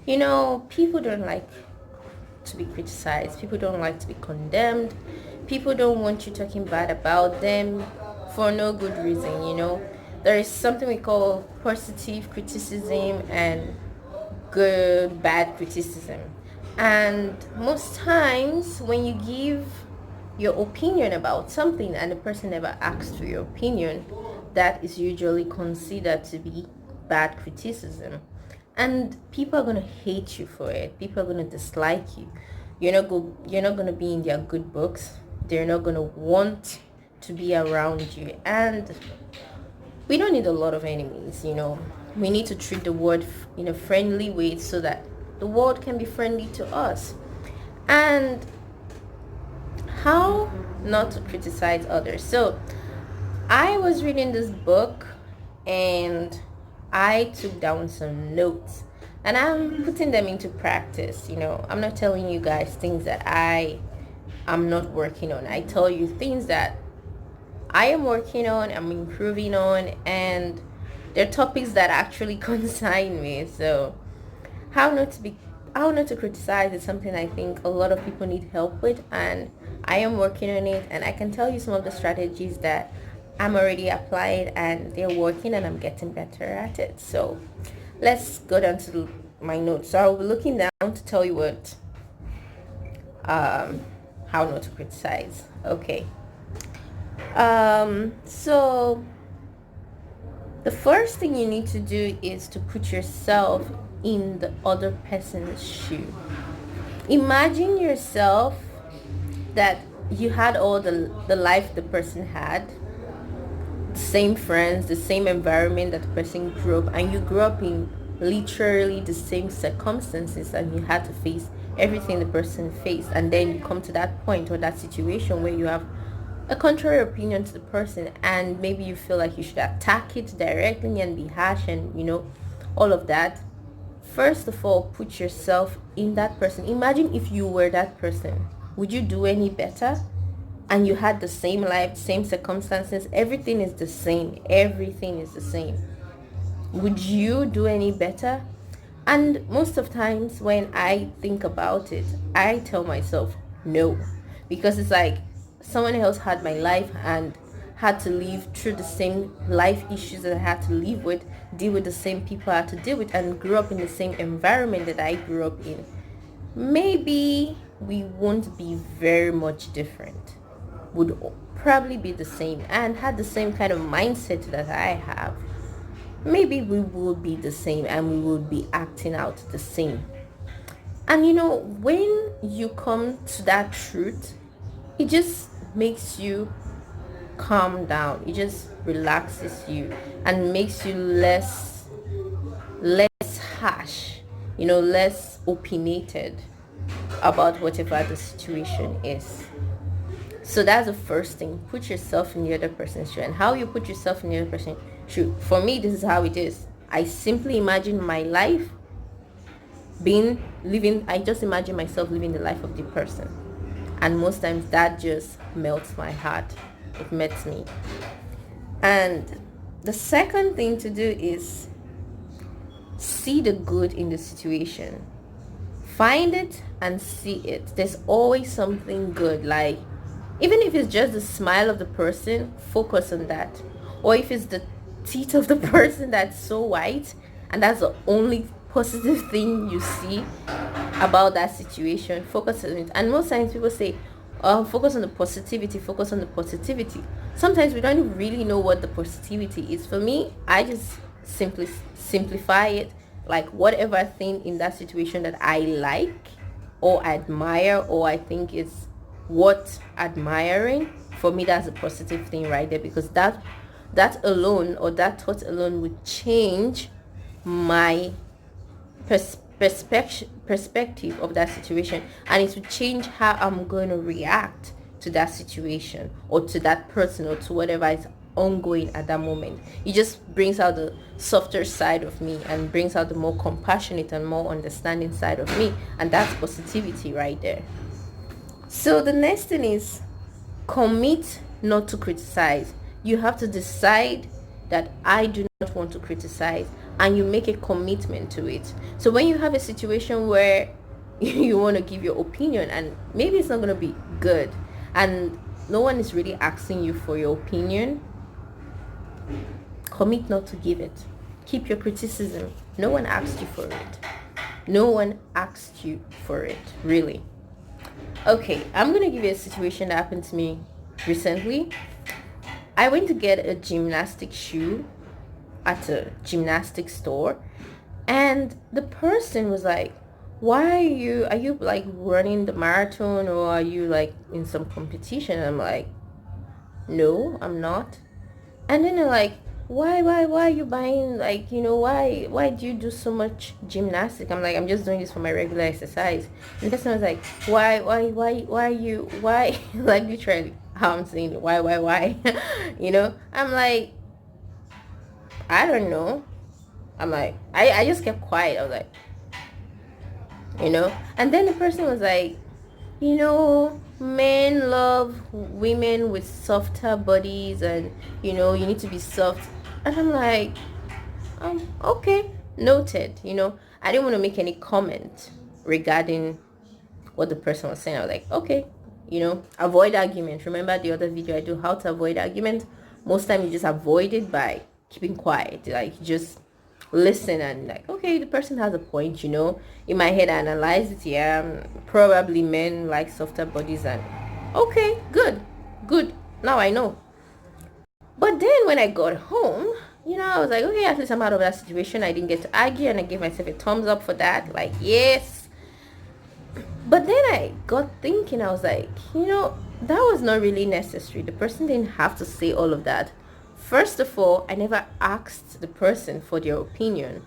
People don't like to be criticized. People don't like to be condemned. People don't want you talking bad about them for no good reason. There is something we call positive criticism and good, bad criticism. And most times when you give your opinion about something and the person never asks for your opinion, that is usually considered to be bad criticism. And people are gonna hate you for it. People are gonna dislike you. You're not gonna be in their good books. They're not gonna want to be around you. And we don't need a lot of enemies. We need to treat the world in a friendly way so that the world can be friendly to us. And how not to criticize others. So I was reading this book and I took down some notes and I'm putting them into practice. I'm not telling you guys things that I am not working on. I tell you things that I am working on, I'm improving on, and they're topics that actually concern me. So how not to be how not to criticize is something I think a lot of people need help with, and I am working on it, and I can tell you some of the strategies that I'm already applying and they're working and I'm getting better at it. So let's go down to my notes. So I'll be looking down to tell you what how not to criticize. Okay. So the first thing you need to do is to put yourself in the other person's shoe. Imagine yourself that you had all the life the person had, the same friends, the same environment that the person grew up, and you grew up in literally the same circumstances, and you had to face everything the person faced, and then you come to that point or that situation where you have a contrary opinion to the person, and maybe you feel like you should attack it directly and be harsh and all of that. First of all, put yourself in that person. Imagine if you were that person. Would you do any better? And you had the same life, same circumstances, everything is the same. Everything is the same. Would you do any better? And most of times when I think about it, I tell myself no, because it's like someone else had my life and had to live through the same life issues that I had to live with, deal with the same people I had to deal with, and grew up in the same environment that I grew up in. Maybe we won't be very much different. Would probably be the same and had the same kind of mindset that I have. Maybe we will be the same and we will be acting out the same. And when you come to that truth, it just makes you calm down. It just relaxes you and makes you less harsh, less opinionated about whatever the situation is. So that's the first thing. Put yourself in the other person's shoe. And how you put yourself in the other person's shoe. For me, this is how it is. I simply imagine my life I just imagine myself living the life of the person. And most times that just melts my heart. It melts me. And the second thing to do is see the good in the situation. Find it and see it. There's always something good. Like, even if it's just the smile of the person, focus on that. Or if it's the teeth of the person that's so white and that's the only positive thing you see about that situation, focus on it. And most times people say, focus on the positivity, focus on the positivity. Sometimes we don't really know what the positivity is. For me, I just simply simplify it, like whatever thing in that situation that I like or admire or I think is worth admiring. For me, that's a positive thing right there, because that alone, or that thought alone, would change my perspective of that situation, and it would change how I'm going to react to that situation or to that person or to whatever is ongoing at that moment. It just brings out the softer side of me and brings out the more compassionate and more understanding side of me, and that's positivity right there. So the next thing is commit not to criticize. You have to decide that I do not want to criticize. and you make a commitment to it. So when you have a situation where you want to give your opinion and maybe it's not going to be good and no one is really asking you for your opinion, commit not to give it. Keep your criticism. No one asked you for it. No one asked you for it, really. Okay, I'm going to give you a situation that happened to me recently. I went to get a gymnastic shoe at a gymnastic store, and the person was like, why are you like running the marathon, or are you like in some competition? And I'm like, no, I'm not. And then they're like, why are you buying, like, why do you do so much gymnastics? I'm like, I'm just doing this for my regular exercise. And the person was like, why are you, why? Like, literally how I'm saying it, why? I'm like, I don't know. I'm like, I just kept quiet. I was like, and then the person was like, men love women with softer bodies, and you need to be soft. And I'm like, okay, noted. I didn't want to make any comment regarding what the person was saying. I was like, okay, avoid argument. Remember the other video I do, how to avoid argument? Most time you just avoid it by keeping quiet. Like, just listen and like, okay, the person has a point. In my head I analyze it. Yeah, probably men like softer bodies, and okay, good, now I know. But then when I got home, I was like, okay, at least I'm out of that situation. I didn't get to argue, and I gave myself a thumbs up for that, like, yes. But then I got thinking, I was like, that was not really necessary. The person didn't have to say all of that. First of all, I never asked the person for their opinion.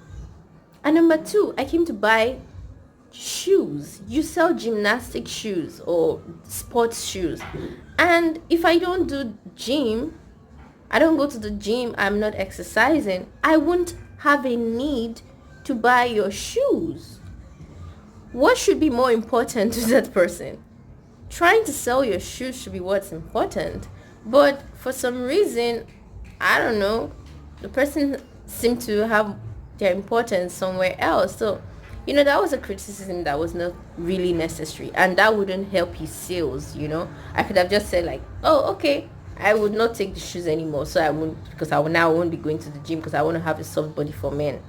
And number two, I came to buy shoes. You sell gymnastic shoes or sports shoes. And if I don't do gym, I don't go to the gym, I'm not exercising, I won't have a need to buy your shoes. What should be more important to that person? Trying to sell your shoes should be what's important. But for some reason, I don't know, the person seemed to have their importance somewhere else. So, that was a criticism that was not really necessary, and that wouldn't help his sales. I could have just said like, oh, okay, I would not take the shoes anymore, so I won't, because I won't be going to the gym because I want to have a soft body for men.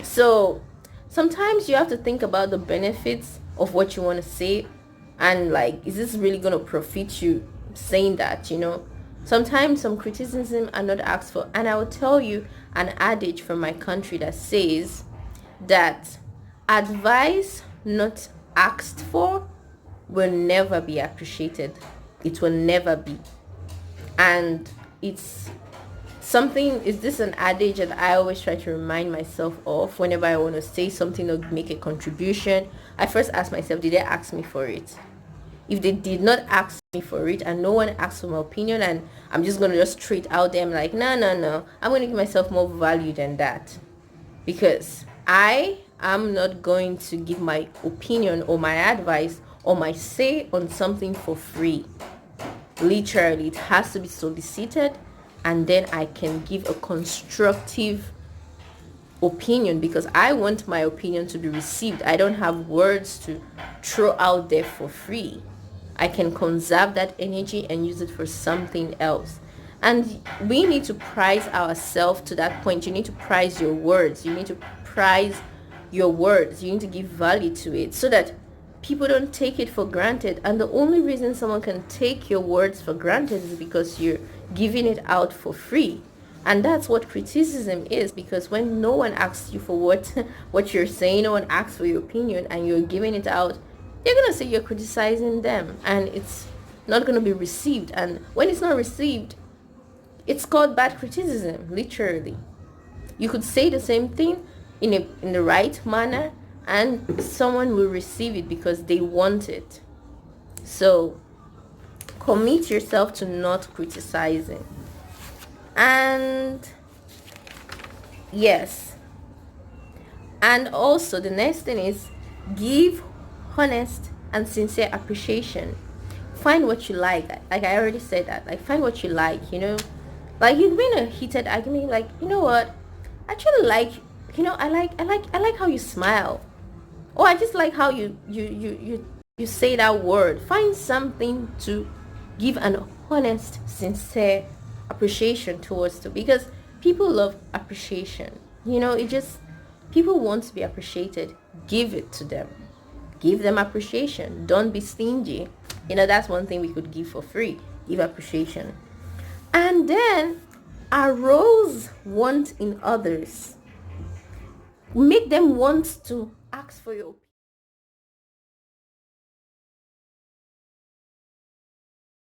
So sometimes you have to think about the benefits of what you want to say, and like, is this really going to profit you saying that? Sometimes some criticism are not asked for. And I will tell you an adage from my country that says that advice not asked for will never be appreciated. It will never be. And it's something, is this an adage that I always try to remind myself of whenever I want to say something or make a contribution. I first ask myself, did they ask me for it? If they did not ask me for it and no one asked for my opinion, and I'm just going to just straight out there, I'm like, no, I'm going to give myself more value than that, because I am not going to give my opinion or my advice or my say on something for free. Literally, it has to be solicited, and then I can give a constructive opinion, because I want my opinion to be received. I don't have words to throw out there for free. I can conserve that energy and use it for something else. And we need to prize ourselves to that point. You need to prize your words. You need to prize your words. You need to give value to it so that people don't take it for granted. And the only reason someone can take your words for granted is because you're giving it out for free. And that's what criticism is, because when no one asks you for what you're saying, no one asks for your opinion, and you're giving it out, they're going to say you're criticizing them, and it's not going to be received. And when it's not received, it's called bad criticism, literally. You could say the same thing in the right manner, and someone will receive it because they want it. So commit yourself to not criticizing. And yes, and also the next thing is give honest and sincere appreciation. Find what you like I already said that, like, find what you like. Like, you've been in a heated argument, like, you know what, actually like, I like how you smile. Oh, I just like how you say that word. Find something to give an honest, sincere appreciation towards to, because people love appreciation. It just, people want to be appreciated. Give it to them. Give them appreciation. Don't be stingy. That's one thing we could give for free. Give appreciation. And then arouse want in others. Make them want to ask for your opinion.